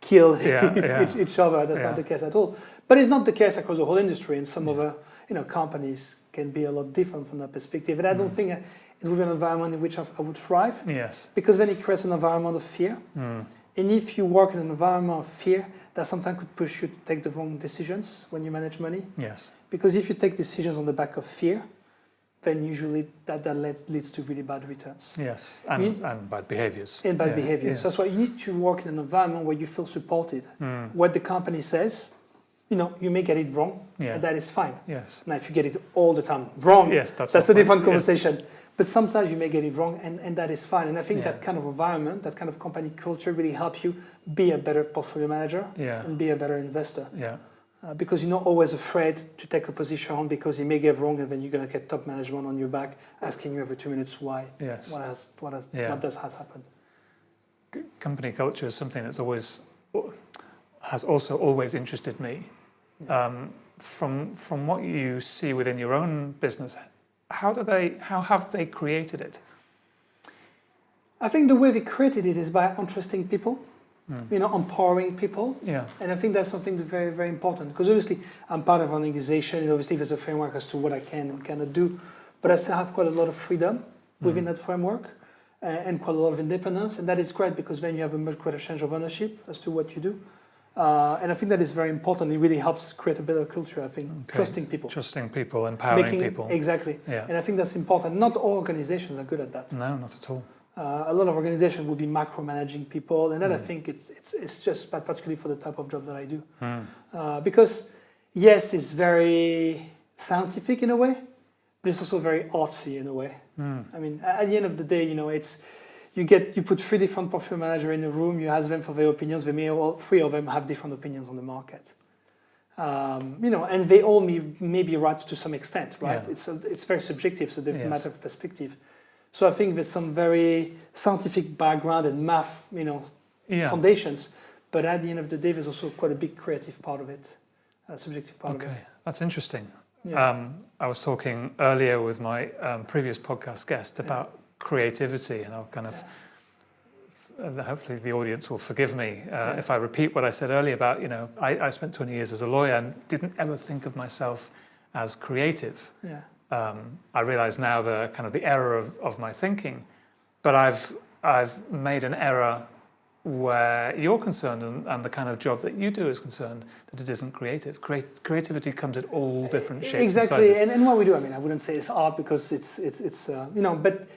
kill each other. That's not the case at all. But it's not the case across the whole industry, and some other companies can be a lot different from that perspective. And I don't think it would be an environment in which I would thrive. Yes. Because then it creates an environment of fear. And if you work in an environment of fear, that sometimes could push you to take the wrong decisions when you manage money. Yes. Because if you take decisions on the back of fear, then usually that leads to really bad returns. Yes, and bad behaviors. And bad behaviors. Yes. So that's why you need to work in an environment where you feel supported. What the company says, you may get it wrong, and that is fine. Yes. Now, if you get it all the time wrong, that's a different conversation. Yes. But sometimes you may get it wrong, and that is fine. And I think that kind of environment, that kind of company culture really helps you be a better portfolio manager and be a better investor. Yeah. because you're not always afraid to take a position because he may get wrong, and then you're going to get top management on your back asking you every 2 minutes why. Yes. What has happened. Company culture is something has also always interested me. From what you see within your own business, how have they created it? I think the way they created it is by interesting people. Empowering people. Yeah. And I think that's something that's very, very important, because obviously I'm part of an organization, and obviously there's a framework as to what I can and cannot do, but I still have quite a lot of freedom within that framework and quite a lot of independence, and that is great because then you have a much greater sense of ownership as to what you do. And I think that is very important. It really helps create a better culture, I think. Okay. Trusting people, empowering people. Exactly. Yeah. And I think that's important. Not all organizations are good at that. No, not at all. A lot of organizations would be micromanaging people, and that I think it's just bad, particularly for the type of job that I do. Because yes, it's very scientific in a way, but it's also very artsy in a way. I mean, at the end of the day, you put 3 different portfolio managers in a room, you ask them for their opinions, all 3 of them have different opinions on the market. And they all may be right to some extent, right? Yeah. It's very subjective, so the matter of perspective. So I think there's some very scientific background and math, foundations. But at the end of the day, there's also quite a big creative part of it, subjective part of it. Okay, that's interesting. Yeah. I was talking earlier with my previous podcast guest about creativity, and I'll kind of, hopefully the audience will forgive me if I repeat what I said earlier about, I spent 20 years as a lawyer and didn't ever think of myself as creative. Yeah. I realise now the error of my thinking, but I've made an error where you're concerned and the kind of job that you do is concerned, that it isn't creative. Creativity comes in all different shapes. Exactly, and sizes. And what we do, I wouldn't say it's art because it's but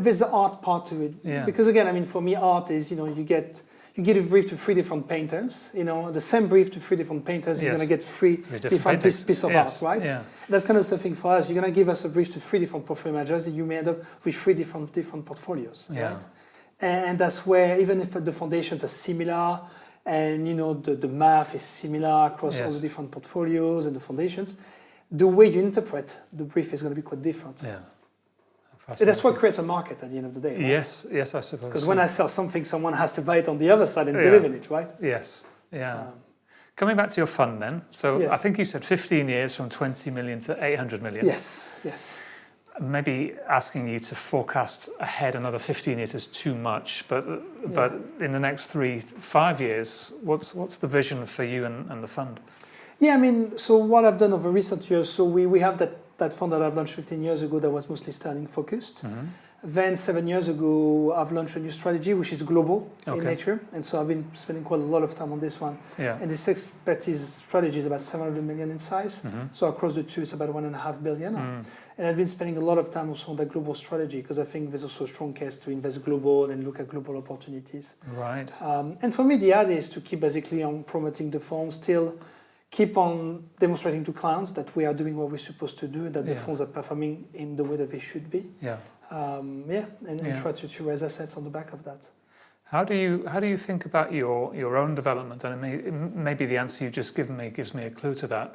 there's the art part to it. Yeah. Because again, for me, art is you get a brief to 3 different painters. The same brief to 3 different painters, you're going to get 3 different pieces of art, right? Yeah. That's kind of something for us. You're going to give us a brief to 3 different portfolio managers, and you may end up with 3 different portfolios, right? And that's where, even if the foundations are similar, and the math is similar across all the different portfolios and the foundations, the way you interpret the brief is going to be quite different. Yeah. That's what creates a market at the end of the day. Right? Yes, I suppose. Because when I sell something, someone has to buy it on the other side and believe in it, right? Yes, yeah. Coming back to your fund then, so I think you said 15 years from 20 million to 800 million. Yes. Maybe asking you to forecast ahead another 15 years is too much, but in the next 3-5 years, what's the vision for you and the fund? Yeah, so what I've done over recent years, so we have that fund that I've launched 15 years ago that was mostly sterling focused. Mm-hmm. Then 7 years ago, I've launched a new strategy, which is global in nature. And so I've been spending quite a lot of time on this one. Yeah. And this expertise strategy is about 700 million in size. Mm-hmm. So across the two, it's about 1.5 billion. Mm. And I've been spending a lot of time also on that global strategy because I think there's also a strong case to invest global and look at global opportunities. Right. And for me, the idea is to keep basically on promoting the fund, still keep on demonstrating to clients that we are doing what we're supposed to do and that the funds are performing in the way that they should be. Yeah. And try to raise assets on the back of that. How do you think about your own development? And maybe the answer you've just given me gives me a clue to that.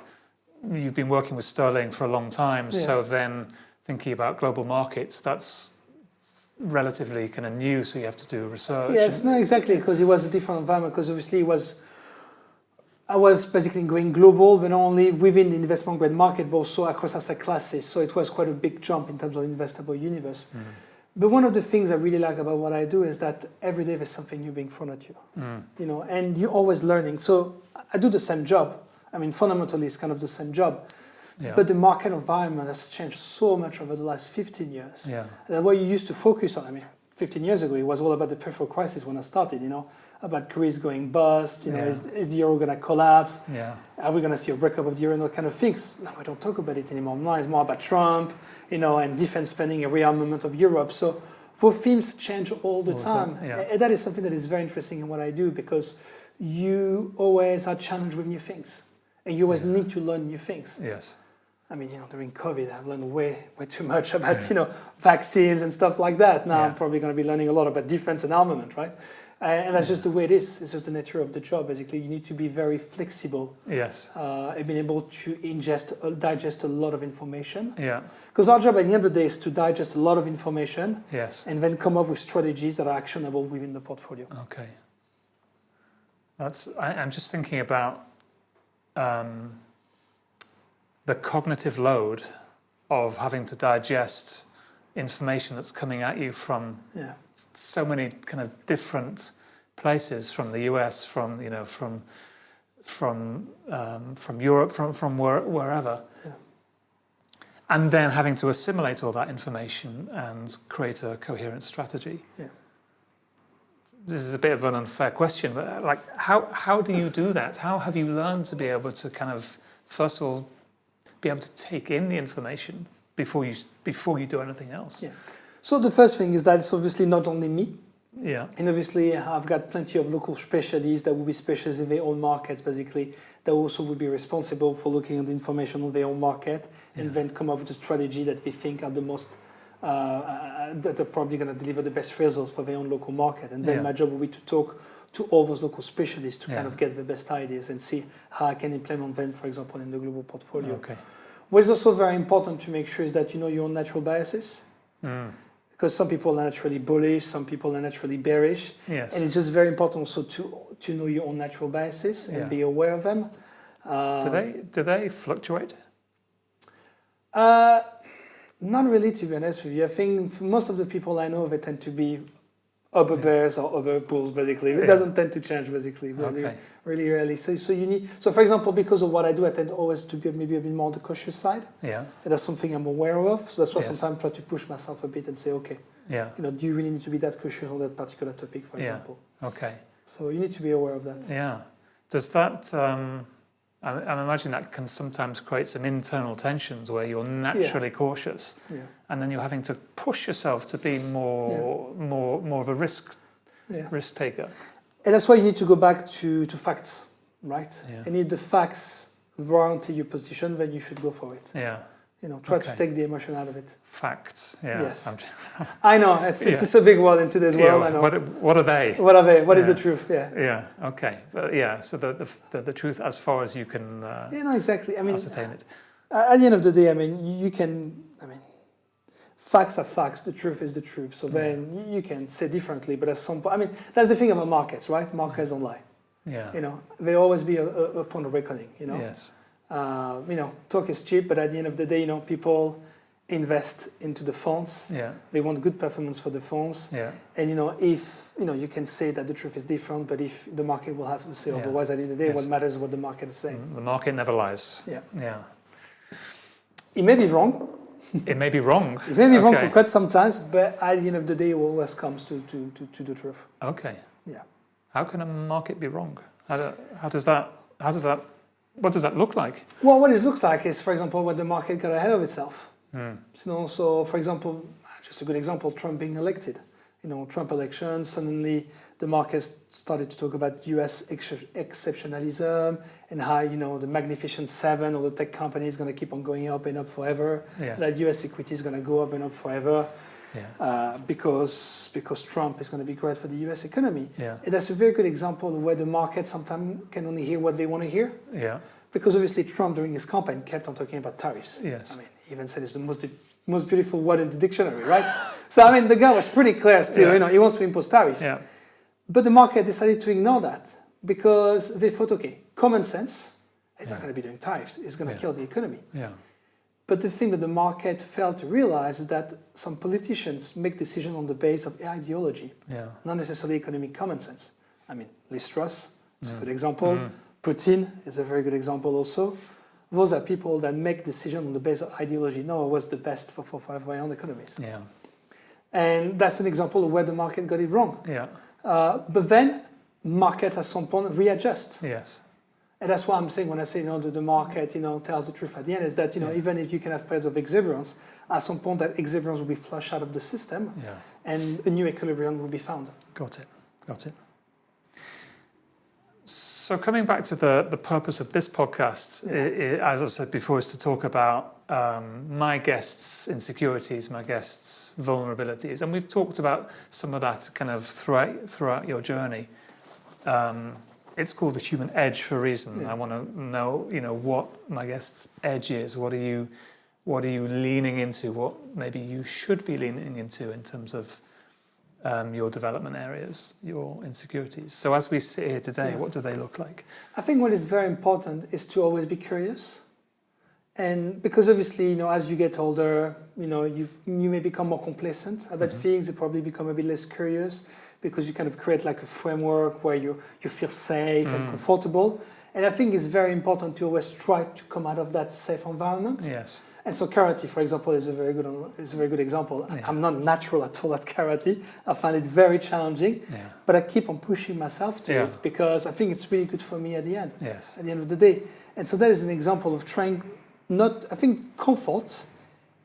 You've been working with sterling for a long time, so then thinking about global markets, that's relatively kind of new, so you have to do research. Yes, no, exactly, because it was a different environment, because obviously I was basically going global, but not only within the investment grade market, but also across asset classes. So it was quite a big jump in terms of investable universe. Mm. But one of the things I really like about what I do is that every day there's something new being thrown at you, and you're always learning. So I do the same job. Fundamentally, it's kind of the same job. Yeah. But the market environment has changed so much over the last 15 years. Yeah. That what you used to focus on, 15 years ago, it was all about the peripheral crisis when I started, about Greece going bust, is the euro going to collapse? Yeah. Are we going to see a breakup of the euro and that kind of things? No, we don't talk about it anymore. Now it's more about Trump, and defense spending and rearmament of Europe. So those themes change all the time. And that is something that is very interesting in what I do, because you always are challenged with new things. And you always need to learn new things. Yes. During COVID, I've learned way too much about, vaccines and stuff like that. Now I'm probably going to be learning a lot about defense and armament, right? And that's just the way it is. It's just the nature of the job. Basically, you need to be very flexible. Yes. And being able to digest a lot of information. Yeah. Because our job at the end of the day is to digest a lot of information. Yes. And then come up with strategies that are actionable within the portfolio. Okay. I'm just thinking about the cognitive load of having to digest information that's coming at you from so many kind of different places, from the US, from Europe, from wherever, and then having to assimilate all that information and create a coherent strategy. Yeah. This is a bit of an unfair question, but like, how do you do that? How have you learned to be able to kind of, first of all, be able to take in the information before you do anything else? Yeah. So the first thing is that it's obviously not only me. Yeah. And obviously I've got plenty of local specialists that will be specialists in their own markets, basically, that also will be responsible for looking at the information on their own market and then come up with a strategy that we think are the most that are probably going to deliver the best results for their own local market. And then my job will be to talk to all those local specialists to kind of get the best ideas and see how I can implement them, for example, in the global portfolio. Okay. What is also very important to make sure is that you know your own natural biases. Because some people are naturally bullish, some people are naturally bearish. Yes. And it's just very important also to know your own natural biases and be aware of them. Do they fluctuate? Not really, to be honest with you. I think most of the people I know, they tend to be upper bears or upper bulls, basically. It doesn't tend to change, basically, really rarely. So you need. So, for example, because of what I do, I tend always to be maybe a bit more on the cautious side. Yeah. And that's something I'm aware of. So that's why sometimes I try to push myself a bit and say, okay, do you really need to be that cautious on that particular topic, for example? Okay. So you need to be aware of that. Yeah. Does that? I imagine that can sometimes create some internal tensions where you're naturally cautious, and then you're having to push yourself to be more of a risk taker. And that's why you need to go back to facts, right? Yeah. And if the facts warrant your position, then you should go for it. Yeah. Try to take the emotion out of it. Facts. Yeah. Yes. I know it's a big word in today's world. I know. What are they? What are they? What is the truth? Yeah. Yeah. Okay. But so the truth, as far as you can. Exactly. I mean, ascertain it. At the end of the day, I mean, you can. I mean, facts are facts. The truth is the truth. So then you can say differently, but at some point, I mean, that's the thing about markets, right? Markets don't lie. Yeah. There always be a point of reckoning. Yes. Talk is cheap, but at the end of the day, people invest into the funds. Yeah. They want good performance for the funds. Yeah. And if you can say that the truth is different, but if the market will have to say otherwise, at the end of the day, what matters is what the market is saying. The market never lies. Yeah. Yeah. It may be wrong. It may be wrong. It may be wrong for quite some times, but at the end of the day, it always comes to the truth. Okay. Yeah. How can a market be wrong? How does that? What does that look like? Well, what it looks like is, for example, when the market got ahead of itself. So, for example, just a good example, Trump being elected. Trump election, suddenly the market started to talk about US exceptionalism and how, the Magnificent Seven or the tech company is going to keep on going up and up forever. Yes. That US equity is going to go up and up forever. Yeah. Because Trump is going to be great for the US economy. Yeah. And that's a very good example where the market sometimes can only hear what they want to hear. Yeah. Because obviously Trump during his campaign kept on talking about tariffs. Yes. I mean, he even said it's the most beautiful word in the dictionary, right? So I mean, the guy was pretty clear still. He wants to impose tariff. Yeah. But the market decided to ignore that because they thought, okay, common sense, it's not going to be doing tariffs. It's going to kill the economy. Yeah. But the thing that the market failed to realize is that some politicians make decisions on the basis of ideology, not necessarily economic common sense. I mean, Liz Truss is a good example. Putin is a very good example also. Those are people that make decisions on the basis of ideology. No, what's the best for our own economies? Yeah. And that's an example of where the market got it wrong. Yeah. But then markets at some point readjust. Yes. And that's what I'm saying when I say, the market, tells the truth at the end is that, even if you can have periods of exuberance, at some point that exuberance will be flushed out of the system and a new equilibrium will be found. Got it. So coming back to the purpose of this podcast, as I said before, is to talk about my guests' insecurities, my guests' vulnerabilities, and we've talked about some of that kind of throughout your journey. It's called the human edge for a reason. Yeah. I want to know, what my guest's edge is. What are you leaning into? What maybe you should be leaning into in terms of your development areas, your insecurities. So as we sit here today, what do they look like? I think what is very important is to always be curious. And because obviously, as you get older, you may become more complacent about things. You probably become a bit less curious because you kind of create like a framework where you feel safe and comfortable. And I think it's very important to always try to come out of that safe environment. Yes. And so karate, for example, is a very good example. Yeah. I'm not natural at all at karate. I find it very challenging, but I keep on pushing myself to it because I think it's really good for me at the end. Yes. At the end of the day, and so that is an example of trying. I think comfort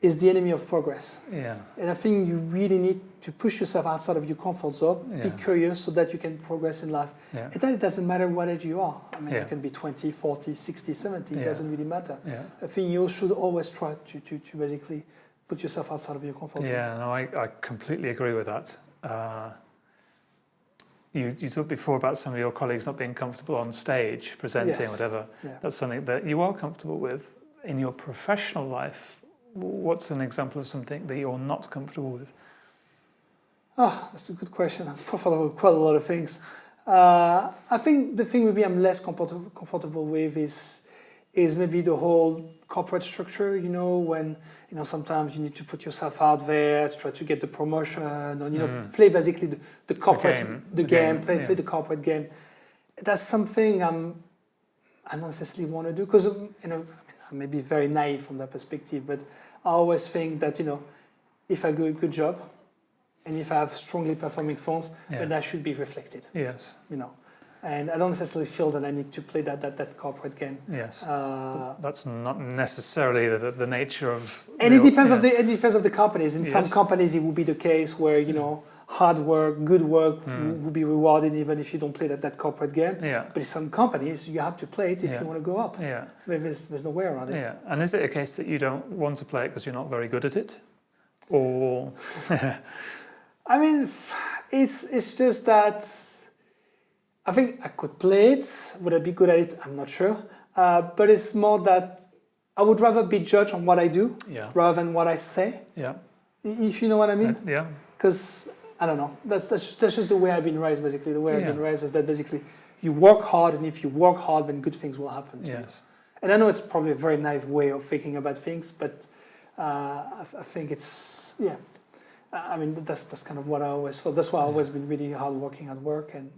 is the enemy of progress. Yeah. And I think you really need to push yourself outside of your comfort zone. Be curious so that you can progress in life. Yeah. And then it doesn't matter what age you are. I mean, you can be 20, 40, 60, 70. It doesn't really matter. Yeah. I think you should always try to basically put yourself outside of your comfort zone. Yeah, no, I completely agree with that. You talked before about some of your colleagues not being comfortable on stage, presenting, whatever. Yeah. That's something that you are comfortable with in your professional life. What's an example of something that you're not comfortable with? Oh, that's a good question. I'm comfortable with quite a lot of things. I think the thing maybe I'm less comfortable with is maybe the whole corporate structure, when, sometimes you need to put yourself out there to try to get the promotion or, play basically the corporate, play the corporate game. That's something I don't necessarily want to do because, I may be very naive from that perspective, but I always think that, if I do a good job and if I have strongly performing funds, then that should be reflected. Yes. And I don't necessarily feel that I need to play that corporate game. Yes. That's not necessarily the nature of... And it depends of the companies. In some companies, it will be the case where, hard work, good work will be rewarded even if you don't play that corporate game. Yeah. But in some companies, you have to play it if you want to go up. Yeah. There's no way around it. Yeah. And is it a case that you don't want to play it because you're not very good at it? Or... I mean, it's just that I think I could play it. Would I be good at it? I'm not sure. But it's more that I would rather be judged on what I do rather than what I say. Yeah. If you know what I mean? Yeah. Because... I don't know. That's just the way I've been raised, basically. The way I've been raised is that basically you work hard, and if you work hard, then good things will happen to you. And I know it's probably a very naive way of thinking about things, but I think it's, I mean, that's kind of what I always felt. That's why I've always been really hardworking at work, and,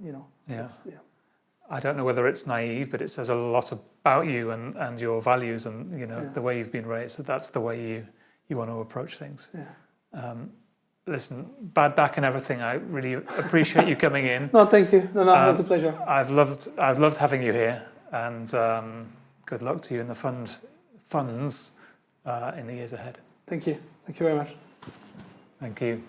I don't know whether it's naive, but it says a lot about you and your values and, the way you've been raised, that's the way you want to approach things. Yeah. Listen, bad back and everything. I really appreciate you coming in. No, thank you. No, it was a pleasure. I've loved having you here, and good luck to you in the funds in the years ahead. Thank you. Thank you very much. Thank you.